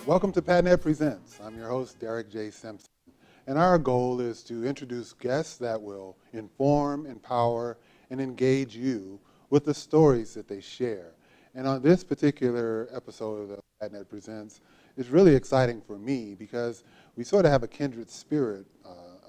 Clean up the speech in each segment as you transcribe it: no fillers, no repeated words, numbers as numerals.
Welcome to PADNET Presents. I'm your host, Derek J. Simpson. And our goal is to introduce guests that will inform, empower, and engage you with the stories that they share. And on this particular episode of PADNET Presents, it's really exciting for me because we sort of have a kindred spirit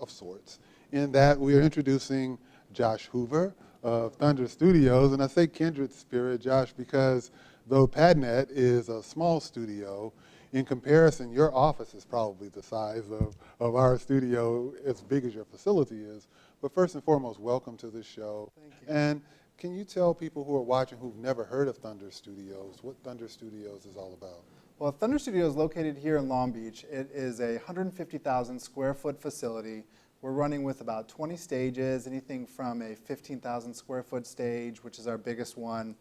of sorts in that we are introducing Josh Hoover of Thunder Studios. And I say kindred spirit, Josh, because though PADNET is a small studio, in comparison, your office is probably the size of our studio, as big as your facility is. But first and foremost, welcome to the show. Thank you. And can you tell people who are watching who've never heard of Thunder Studios what Thunder Studios is all about? Well, Thunder Studio is located here in Long Beach. It is a 150,000 square foot facility. We're running with about 20 stages, anything from a 15,000 square foot stage, which is our biggest one,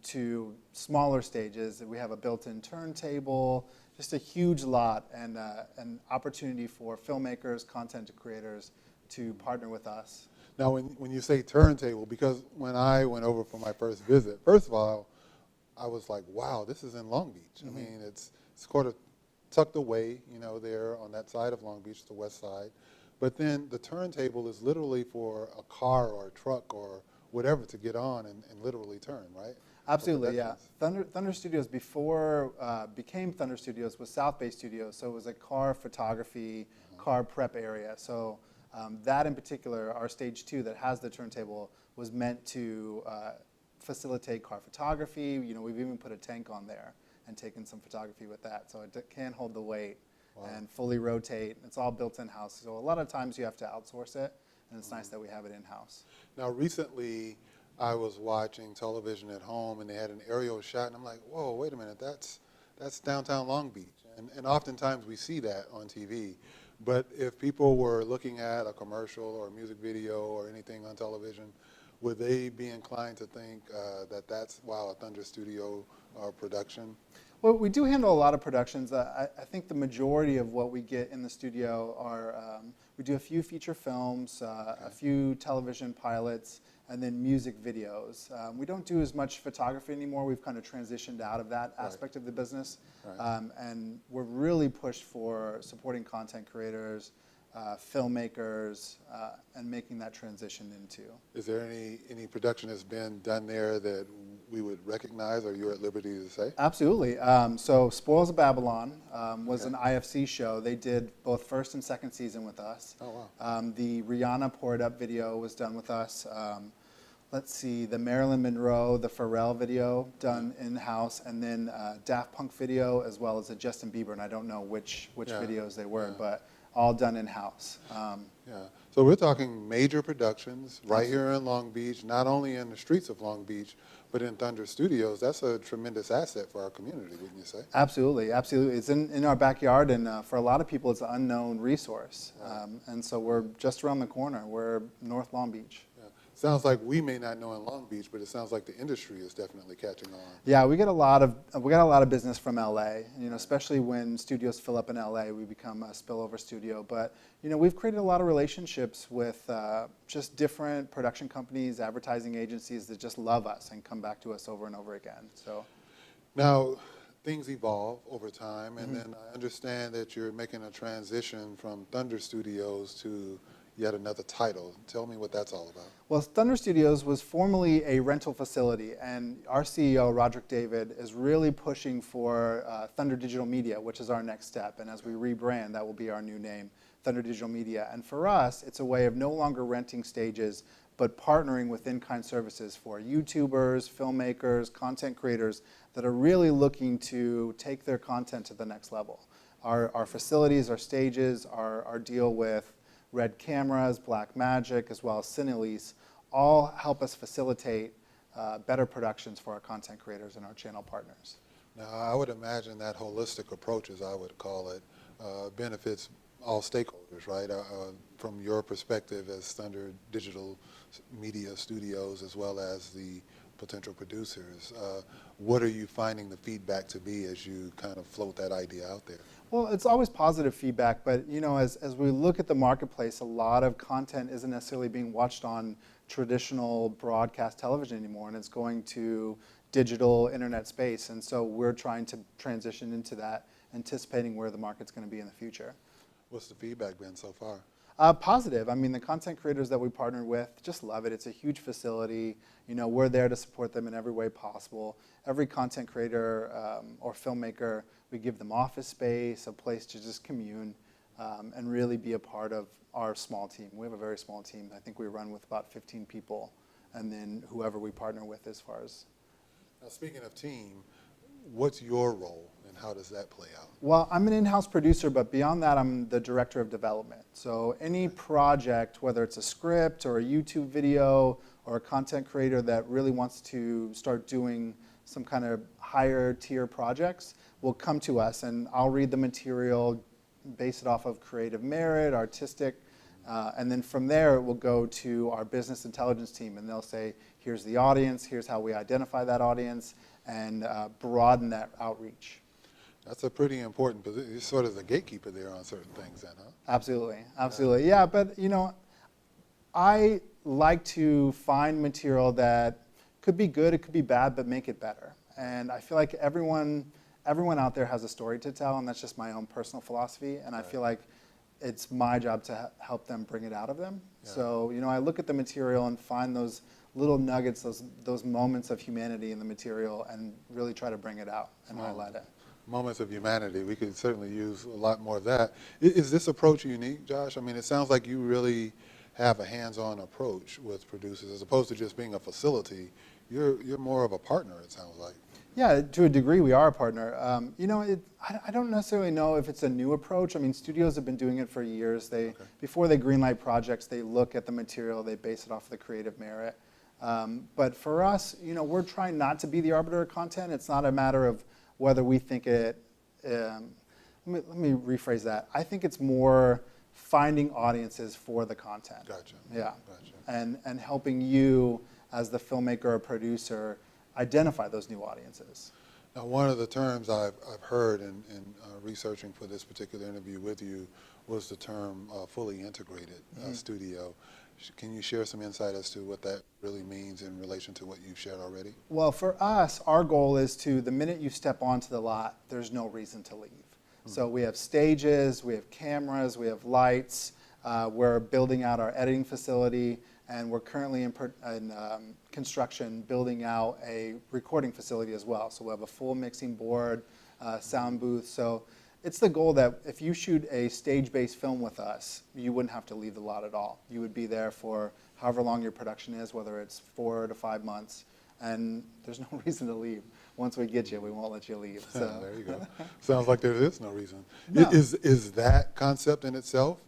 to smaller stages. We have a built-in turntable, just a huge lot, and an opportunity for filmmakers, content creators to partner with us. Now, when you say turntable, because when I went over for my first visit, first of all, I was like, wow, this is in Long Beach. Mm-hmm. I mean, it's sort of tucked away, there on that side of Long Beach, the west side. But then the turntable is literally for a car or a truck or whatever to get on and literally turn, right? Absolutely, yeah. Thunder Studios before became Thunder Studios was South Bay Studios, so it was a car photography, car prep area. So that in particular, our stage 2 that has the turntable was meant to facilitate car photography. We've even put a tank on there and taken some photography with that, so it can hold the weight. Wow. And fully rotate. It's all built in-house, so a lot of times you have to outsource it, and it's nice that we have it in-house. Now, recently, I was watching television at home, and they had an aerial shot, and I'm like, whoa, wait a minute, that's downtown Long Beach. And oftentimes we see that on TV. But if people were looking at a commercial or a music video or anything on television, would they be inclined to think that that's, wow, a Thunder Studio production? Well, we do handle a lot of productions. I think the majority of what we get in the studio are, we do a few feature films, a few television pilots, and then music videos. We don't do as much photography anymore. We've kind of transitioned out of that aspect of the business. Right. And we're really pushed for supporting content creators, filmmakers, and making that transition into. Is there any production that's been done there that we would recognize, or you're at liberty to say? Absolutely. So Spoils of Babylon was an IFC show. They did both first and second season with us. Oh, wow. The Rihanna Pour It Up video was done with us. Let's see, the Marilyn Monroe, the Pharrell video done in-house, and then Daft Punk video, as well as a Justin Bieber, and I don't know which videos they were, but all done in-house. So we're talking major productions right here in Long Beach, not only in the streets of Long Beach, but in Thunder Studios. That's a tremendous asset for our community, wouldn't you say? Absolutely, absolutely. It's in our backyard, and for a lot of people, it's an unknown resource. And so we're just around the corner. We're North Long Beach. Sounds like we may not know in Long Beach, but it sounds like the industry is definitely catching on. Yeah, we get a lot of business from LA. Especially when studios fill up in LA, we become a spillover studio. But we've created a lot of relationships with just different production companies, advertising agencies that just love us and come back to us over and over again. So now, things evolve over time, and then I understand that you're making a transition from Thunder Studios to yet another title. Tell me what that's all about. Well, Thunder Studios was formerly a rental facility, and our CEO, Roderick David, is really pushing for Thunder Digital Media, which is our next step. And as we rebrand, that will be our new name, Thunder Digital Media. And for us, it's a way of no longer renting stages, but partnering with in-kind services for YouTubers, filmmakers, content creators that are really looking to take their content to the next level. Our facilities, our stages, our deal with Red Cameras, Black Magic, as well as Cinelease, all help us facilitate better productions for our content creators and our channel partners. Now, I would imagine that holistic approach, as I would call it, benefits all stakeholders, right? From your perspective as Thunder Digital Media Studios, as well as the potential producers, what are you finding the feedback to be as you kind of float that idea out there? Well, it's always positive feedback, but as we look at the marketplace, a lot of content isn't necessarily being watched on traditional broadcast television anymore, and it's going to digital internet space, and so we're trying to transition into that anticipating where the market's going to be in the future. What's the feedback been so far? Positive. I mean, the content creators that we partner with just love it. It's a huge facility. You know, we're there to support them in every way possible. Every content creator or filmmaker, we give them office space, a place to just commune, and really be a part of our small team. We have a very small team. I think we run with about 15 people, and then whoever we partner with as far as. Now, speaking of team, what's your role and how does that play out? Well, I'm an in-house producer, but beyond that, I'm the director of development. So any project, whether it's a script or a YouTube video or a content creator that really wants to start doing some kind of higher tier projects, will come to us, and I'll read the material, base it off of creative merit, artistic, and then from there it will go to our business intelligence team, and they'll say, here's the audience, here's how we identify that audience, and broaden that outreach. That's a pretty important position. You're sort of the gatekeeper there on certain things then, huh? Absolutely, absolutely. Yeah, but you know, I like to find material that could be good, it could be bad, but make it better. And I feel like everyone out there has a story to tell, and that's just my own personal philosophy, and I feel like it's my job to help them bring it out of them. Yeah. So, you know, I look at the material and find those little nuggets, those moments of humanity in the material, and really try to bring it out and highlight it. Moments of humanity. We could certainly use a lot more of that. Is this approach unique, Josh? I mean, it sounds like you really have a hands-on approach with producers, as opposed to just being a facility. You're more of a partner, it sounds like. Yeah, to a degree, we are a partner. You know, I don't necessarily know if it's a new approach. I mean, studios have been doing it for years. Before they greenlight projects, they look at the material, they base it off of the creative merit. But for us, you know, we're trying not to be the arbiter of content. It's not a matter of whether we think it, let me rephrase that. I think it's more finding audiences for the content. Gotcha. Yeah. Gotcha. And helping you as the filmmaker or producer identify those new audiences. Now, one of the terms I've heard in researching for this particular interview with you was the term fully integrated studio. Can you share some insight as to what that really means in relation to what you've shared already? Well, for us, our goal is to, the minute you step onto the lot, there's no reason to leave. So we have stages, we have cameras, we have lights, we're building out our editing facility, and we're currently in construction building out a recording facility as well. So we'll have a full mixing board, sound booth. So it's the goal that if you shoot a stage-based film with us, you wouldn't have to leave the lot at all. You would be there for however long your production is, whether it's 4 to 5 months, and there's no reason to leave. Once we get you, we won't let you leave. So. There you go. Sounds like there is no reason. No. Is that concept in itself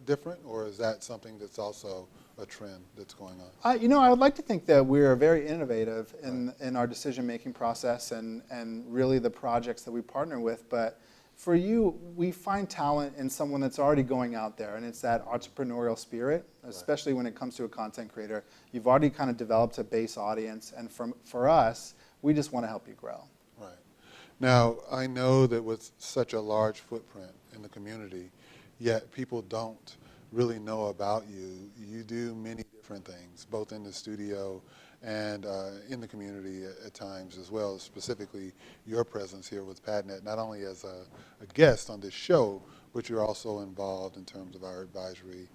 different, or is that something that's also a trend that's going on? You know, I would like to think that we're very innovative in our decision-making process and really the projects that we partner with. But for you, we find talent in someone that's already going out there, and it's that entrepreneurial spirit, especially when it comes to a content creator. You've already kind of developed a base audience, and for us, we just want to help you grow. Right. Now, I know that with such a large footprint in the community, yet people don't really know about you. You do many different things, both in the studio and in the community at times as well, specifically your presence here with PADNET, not only as a guest on this show, but you're also involved in terms of our advisory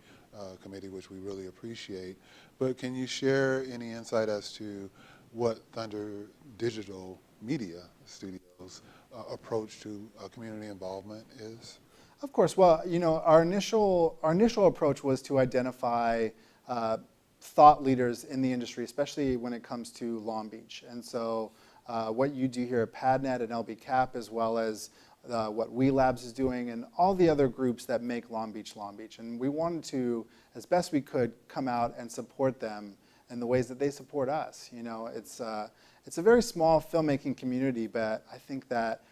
committee, which we really appreciate. But can you share any insight as to what Thunder Digital Media Studios' approach to community involvement is? Of course. Well, you know, our initial approach was to identify thought leaders in the industry, especially when it comes to Long Beach. And so what you do here at PADNET and LBCAP, as well as what We Labs is doing, and all the other groups that make Long Beach. And we wanted to, as best we could, come out and support them in the ways that they support us. You know, it's a very small filmmaking community, but I think that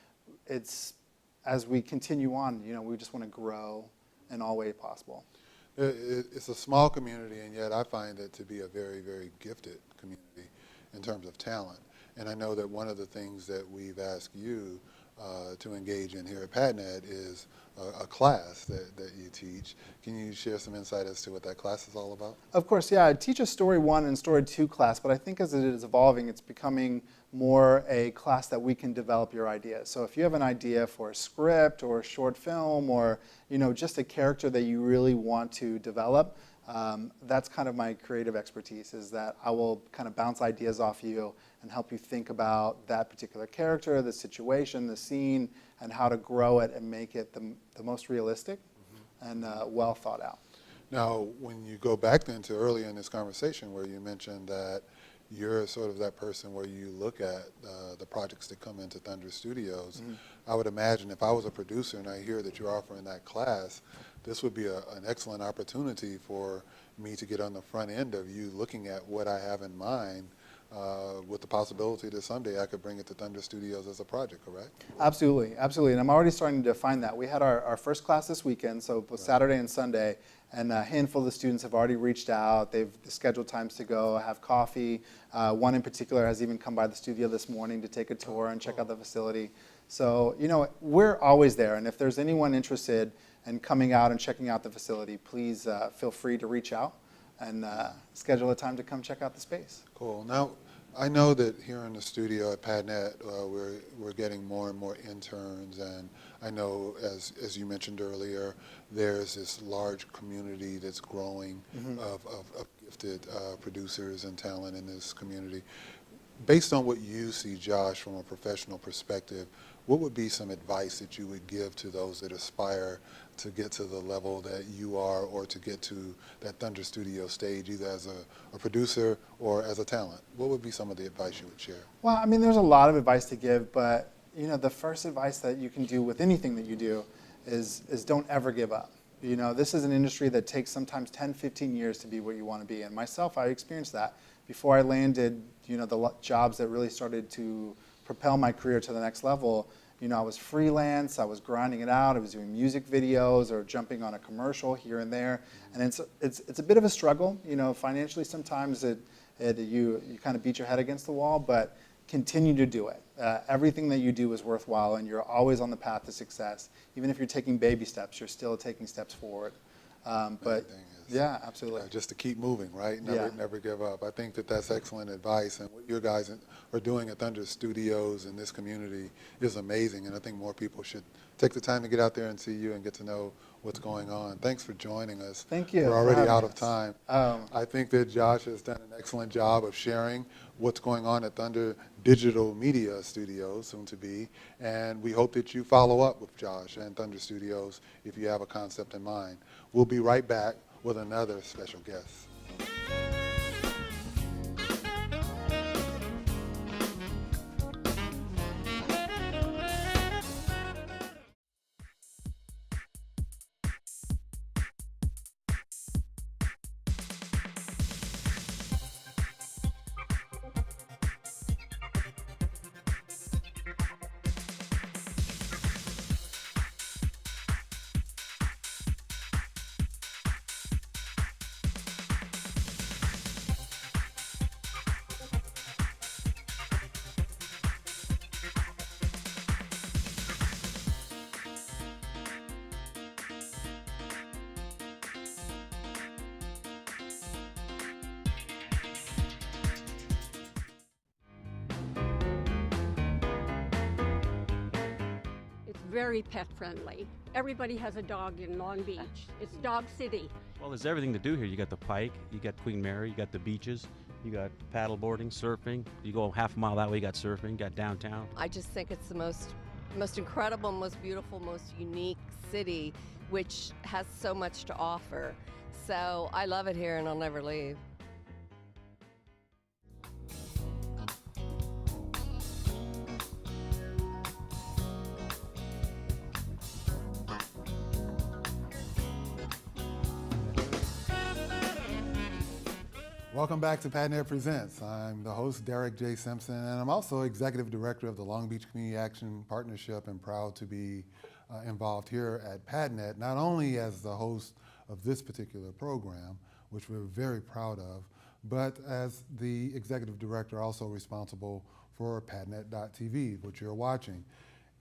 as we continue on, you know, we just want to grow in all ways possible. It's a small community, and yet I find it to be a very, very gifted community in terms of talent. And I know that one of the things that we've asked you to engage in here at PADNET is a class that you teach. Can you share some insight as to what that class is all about? Of course, yeah. I teach a Story 1 and Story 2 class, but I think as it is evolving, it's becoming more a class that we can develop your ideas. So if you have an idea for a script or a short film or just a character that you really want to develop, that's kind of my creative expertise, is that I will kind of bounce ideas off you and help you think about that particular character, the situation, the scene, and how to grow it and make it the most realistic and well thought out. Now, when you go back then to earlier in this conversation where you mentioned that you're sort of that person where you look at the projects that come into Thunder Studios, I would imagine if I was a producer and I hear that you're offering that class, this would be an excellent opportunity for me to get on the front end of you looking at what I have in mind, with the possibility that someday I could bring it to Thunder Studios as a project, correct? Absolutely, absolutely. And I'm already starting to define that. We had our first class this weekend, so both Saturday and Sunday, and a handful of the students have already reached out. They've scheduled times to go have coffee. One in particular has even come by the studio this morning to take a tour and check out the facility. So, we're always there, and if there's anyone interested in coming out and checking out the facility, please feel free to reach out and schedule a time to come check out the space. Cool. Now, I know that here in the studio at PADNET, we're getting more and more interns, and I know, as you mentioned earlier, there's this large community that's growing of gifted producers and talent in this community. Based on what you see, Josh, from a professional perspective, what would be some advice that you would give to those that aspire to get to the level that you are, or to get to that Thunder Studio stage, either as a producer or as a talent? What would be some of the advice you would share? Well, I mean, there's a lot of advice to give, but the first advice that you can do with anything that you do is don't ever give up. This is an industry that takes sometimes 10, 15 years to be where you want to be. And myself, I experienced that before I landed, the jobs that really started to propel my career to the next level. I was freelance, I was grinding it out, I was doing music videos or jumping on a commercial here and there. And it's a bit of a struggle, financially sometimes you kind of beat your head against the wall, but continue to do it. Everything that you do is worthwhile, and you're always on the path to success. Even if you're taking baby steps, you're still taking steps forward. But yeah, absolutely. Just to keep moving, right? Never give up. I think that's excellent advice, and what you guys are doing at Thunder Studios in this community is amazing, and I think more people should take the time to get out there and see you and get to know what's going on. Thanks for joining us. Thank you. We're already out of time. I think that Josh has done an excellent job of sharing what's going on at Thunder Digital Media Studios, soon to be, and we hope that you follow up with Josh and Thunder Studios if you have a concept in mind. We'll be right back with another special guest. Very pet friendly. Everybody has a dog in Long Beach. It's Dog City. Well, there's everything to do here. You got the Pike, you got Queen Mary, you got the beaches, you got paddleboarding, surfing. You go half a mile that way, you got surfing, you got downtown. I just think it's the most incredible, most beautiful, most unique city, which has so much to offer. So I love it here and I'll never leave. Welcome back to PADNET Presents. I'm the host, Derek J. Simpson, and I'm also Executive Director of the Long Beach Community Action Partnership, and proud to be involved here at PADNET, not only as the host of this particular program, which we're very proud of, but as the Executive Director also responsible for PADNET.tv, which you're watching.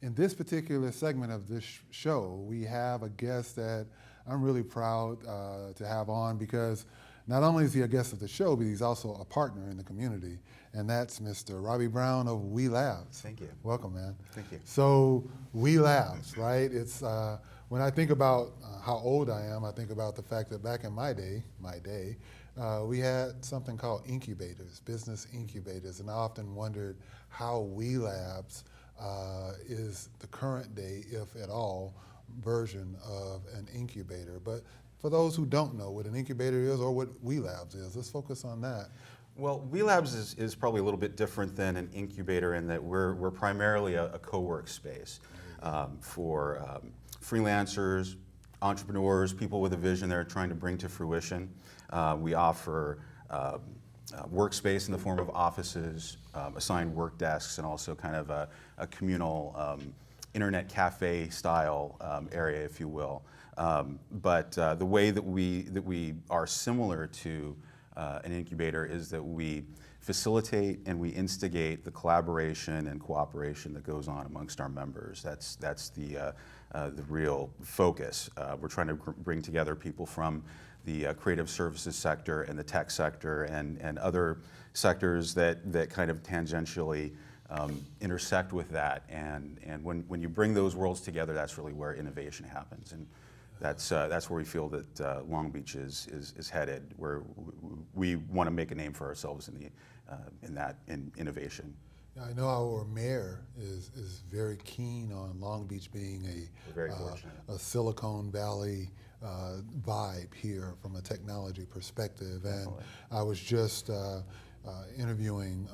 In this particular segment of this show, we have a guest that I'm really proud to have on, because not only is he a guest of the show, but he's also a partner in the community, and that's Mr. Robbie Brown of We Labs. Thank you. Welcome, man. Thank you. So We Labs, right? It's when I think about how old I am, I think about the fact that back in my day, we had something called incubators, business incubators, and I often wondered how We Labs is the current day, if at all, version of an incubator. But for those who don't know what an incubator is or what We Labs is, let's focus on that. Well, We Labs is probably a little bit different than an incubator in that we're primarily a co-work space for freelancers, entrepreneurs, people with a vision they're trying to bring to fruition. We offer workspace in the form of offices, assigned work desks, and also kind of a communal internet cafe style area, if you will. But the way that we are similar to an incubator is that we facilitate and we instigate the collaboration and cooperation that goes on amongst our members. That's the real focus. We're trying to bring together people from the creative services sector and the tech sector and other sectors that kind of tangentially intersect with that. And when you bring those worlds together, that's really where innovation happens. And that's where we feel that Long Beach is headed, where we want to make a name for ourselves in innovation. I know our mayor is very keen on Long Beach being a Silicon Valley vibe here from a technology perspective. And I was just interviewing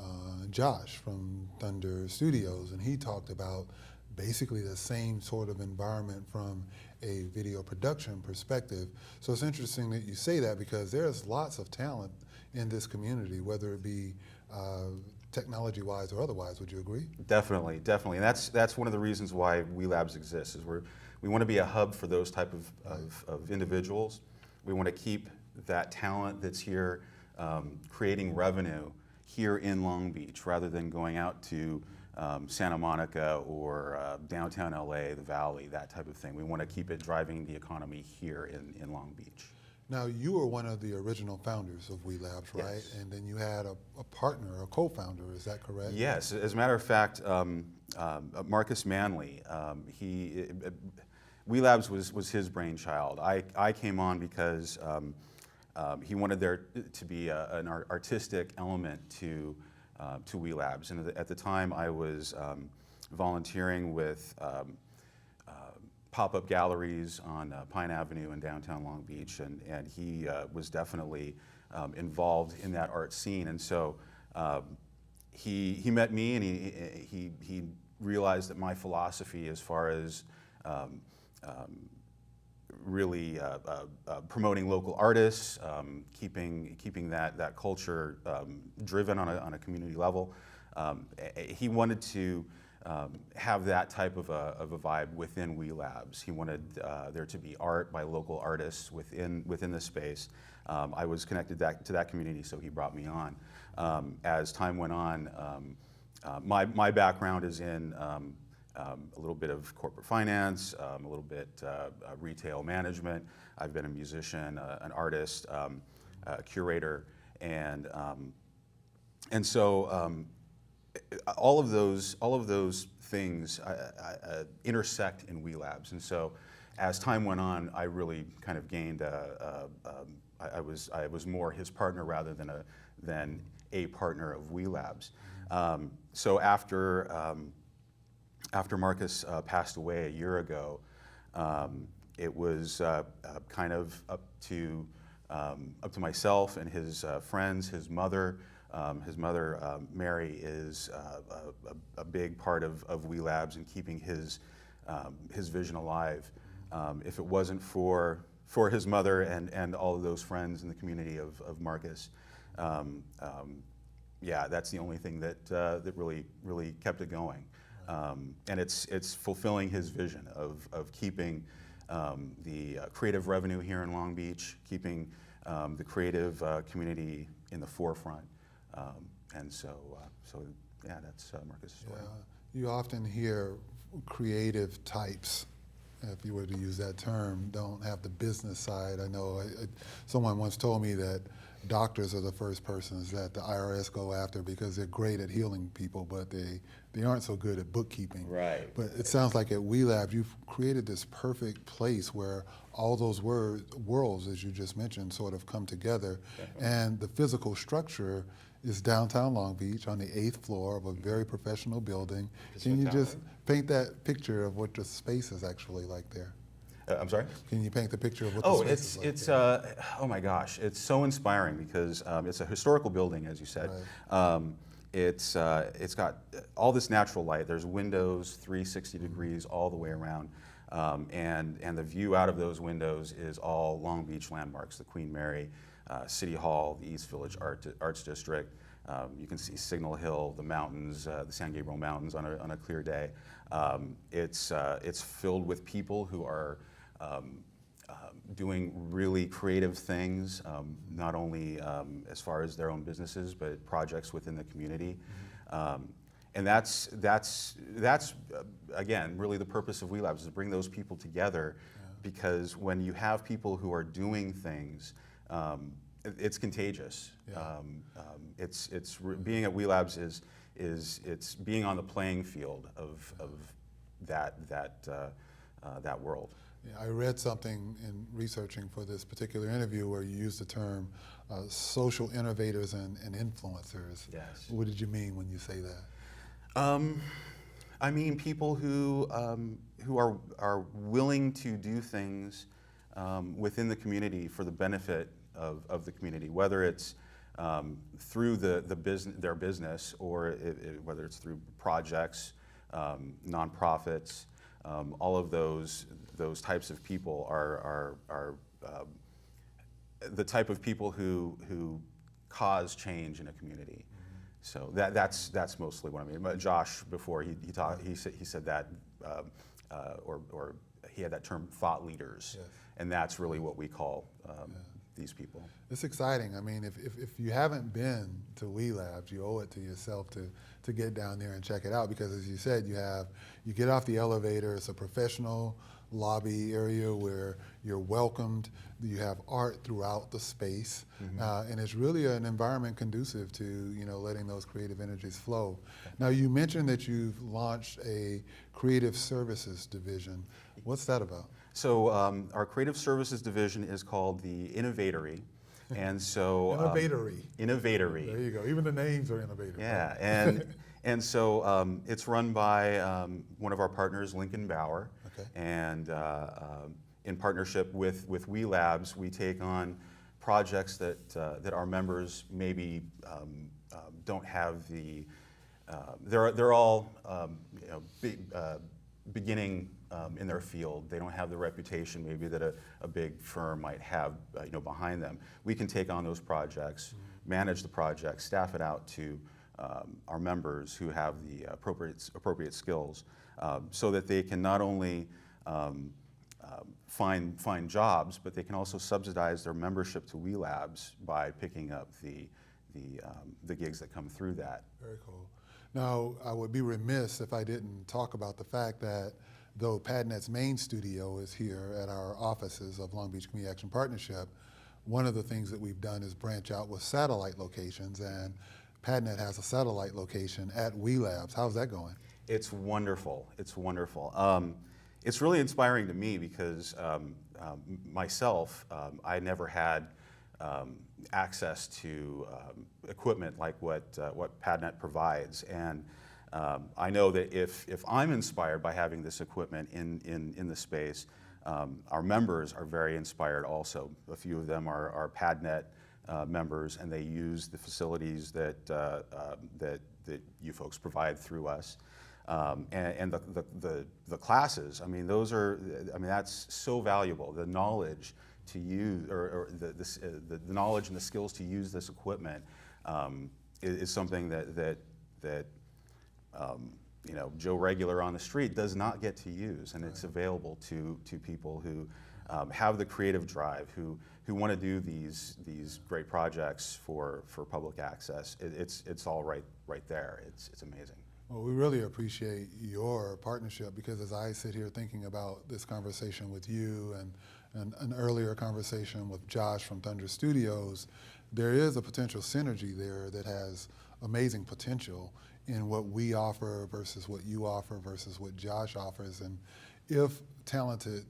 Josh from Thunder Studios, and he talked about basically the same sort of environment from a video production perspective. So it's interesting that you say that, because there's lots of talent in this community, whether it be technology-wise or otherwise. Would you agree? Definitely. And that's one of the reasons why We Labs exists, is we want to be a hub for those type of individuals. We want to keep that talent that's here creating revenue here in Long Beach, rather than going out to Santa Monica or downtown LA, the Valley, that type of thing. We want to keep it driving the economy here in Long Beach. Now, you were one of the original founders of We Labs, right? Yes. And then you had a partner, a co-founder, is that correct? Yes. As a matter of fact, Marcus Manley, We Labs was his brainchild. I came on because he wanted there to be an artistic element to We Labs. And at the time, I was volunteering with pop-up galleries on Pine Avenue in downtown Long Beach, and he was definitely involved in that art scene. And so he met me, and he realized that my philosophy as far as really promoting local artists, keeping that culture driven on a community level. He wanted to have that type of a vibe within We Labs. He wanted there to be art by local artists within the space. I was connected to that community, so he brought me on. As time went on, my background is in a little bit of corporate finance, a little bit retail management. I've been a musician, an artist, a curator, and so all of those things intersect in We Labs. And so as time went on, I really kind of gained I was more his partner rather than a partner of We Labs. So after Marcus passed away a year ago, it was kind of up to myself and his friends. His mother, Mary, is a big part of We Labs and keeping his vision alive. If it wasn't for his mother and all of those friends in the community of Marcus, yeah, that's the only thing that really kept it going. And it's fulfilling his vision of keeping the creative revenue here in Long Beach, keeping the creative community in the forefront. And so yeah, that's Marcus' story. Yeah. You often hear creative types, if you were to use that term, don't have the business side. I know someone once told me that doctors are the first persons that the IRS go after because they're great at healing people, but they aren't so good at bookkeeping. Right. But it sounds like at We Lab, you've created this perfect place where all those worlds, as you just mentioned, sort of come together. Definitely. And the physical structure is downtown Long Beach on the 8th floor of a very professional building. Can you just paint that picture of what the space is actually like there? I'm sorry? Can you paint the picture of what the space is like? Oh my gosh, it's so inspiring because it's a historical building, as you said. Right. It's got all this natural light. There's windows 360 degrees all the way around. And the view out of those windows is all Long Beach landmarks, the Queen Mary, City Hall, the East Village Arts District. You can see Signal Hill, the mountains, the San Gabriel Mountains on a clear day. It's filled with people who are doing really creative things, not only as far as their own businesses, but projects within the community. And that's again, really the purpose of We Labs, is to bring those people together, because when you have people who are doing things, it's contagious. Being at We Labs it's being on the playing field of that world. Yeah, I read something in researching for this particular interview where you used the term social innovators and influencers. Yes. What did you mean when you say that? I mean people who are willing to do things within the community for the benefit of the community, whether it's through their business, or whether it's through projects, nonprofits. All of those types of people are the type of people who cause change in a community. So that's mostly what I mean. But Josh, before he said that, or he had that term, thought leaders, Yes. And that's really what we call these people. It's exciting. I mean, if you haven't been to We Labs, you owe it to yourself to get down there and check it out, because as you said, you get off the elevator, it's a professional lobby area where you're welcomed, you have art throughout the space, and it's really an environment conducive to letting those creative energies flow. Now, you mentioned that you've launched a creative services division. What's that about? So our creative services division is called the Innovatory, and so Innovatory. There you go. Even the names are innovative. Yeah, right? and so it's run by one of our partners, Lincoln Bauer, Okay. and in partnership with We Labs, we take on projects that our members maybe don't have the. They're all beginning in their field. They don't have the reputation maybe that a big firm might have behind them. We can take on those projects, manage the projects, staff it out to our members who have the appropriate skills, so that they can not only find jobs, but they can also subsidize their membership to We Labs by picking up the gigs that come through that. Very cool. Now, I would be remiss if I didn't talk about the fact that though PADNET's main studio is here at our offices of Long Beach Community Action Partnership, one of the things that we've done is branch out with satellite locations, and PADNET has a satellite location at We Labs. How's that going? It's wonderful. It's wonderful. It's really inspiring to me because myself, I never had access to equipment like what PADNET provides, and I know that if I'm inspired by having this equipment in the space, our members are very inspired also. A few of them are PADNET members, and they use the facilities that you folks provide through us. And the classes, I mean, that's so valuable. The knowledge to use, or the knowledge and the skills to use this equipment is something that Joe Regular on the street does not get to use, and it's available to people who have the creative drive, who want to do these great projects for public access. It's all right there. It's amazing. Well, we really appreciate your partnership because as I sit here thinking about this conversation with you and an earlier conversation with Josh from Thunder Studios, there is a potential synergy there that has amazing potential in what we offer versus what you offer versus what Josh offers. And if talented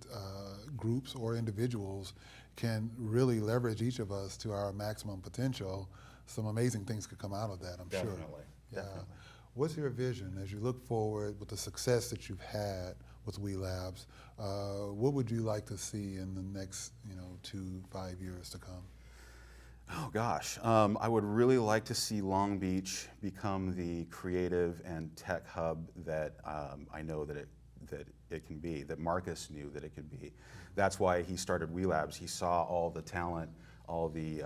groups or individuals can really leverage each of us to our maximum potential, some amazing things could come out of that, I'm sure. Definitely. What's your vision as you look forward with the success that you've had with We Labs? What would you like to see in the next 2-5 years to come? Oh gosh, I would really like to see Long Beach become the creative and tech hub that I know that it can be, that Marcus knew that it could be. That's why he started We Labs. He saw all the talent, all the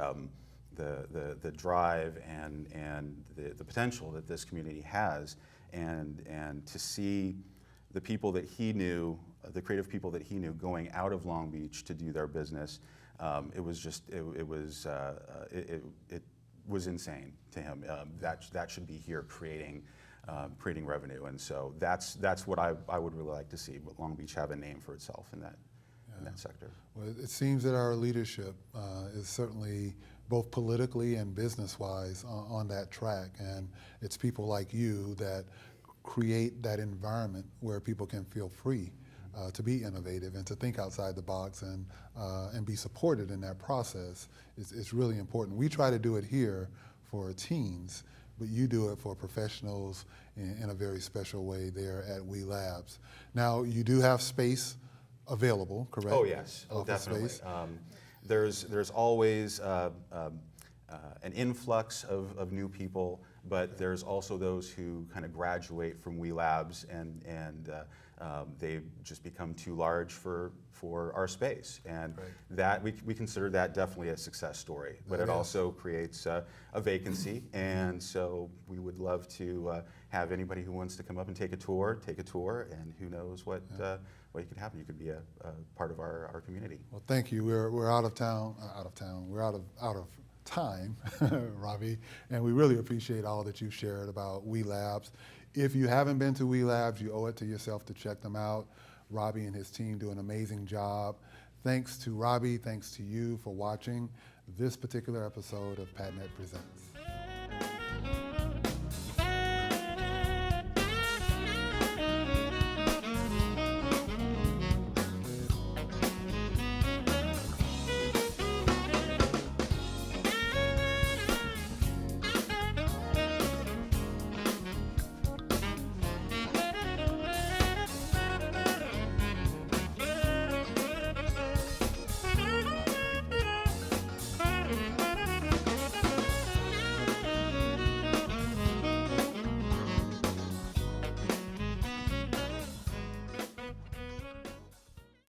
drive and the potential that this community has, and to see the people that he knew, the creative people that he knew going out of Long Beach to do their business, it was insane to him. That should be here creating revenue, and so that's what I would really like to see. But Long Beach have a name for itself in that sector. Well, it seems that our leadership is certainly both politically and business-wise on that track, and it's people like you that create that environment where people can feel free to be innovative and to think outside the box and be supported in that process. It's really important. We try to do it here for teens, but you do it for professionals in a very special way there at We Labs. Now, you do have space available, correct? Oh yes, definitely. Space. There's always an influx of new people, but there's also those who kind of graduate from We Labs and they just become too large for our space, and that we consider that definitely a success story. But it also creates a vacancy, and so we would love to have anybody who wants to come up and take a tour, and who knows what could happen. You could be a part of our community. Well, thank you. We're out of town. We're out of time, Robbie, and we really appreciate all that you've shared about We Labs. If you haven't been to We Labs, you owe it to yourself to check them out. Robbie and his team do an amazing job. Thanks to Robbie, thanks to you for watching this particular episode of PADNET Presents.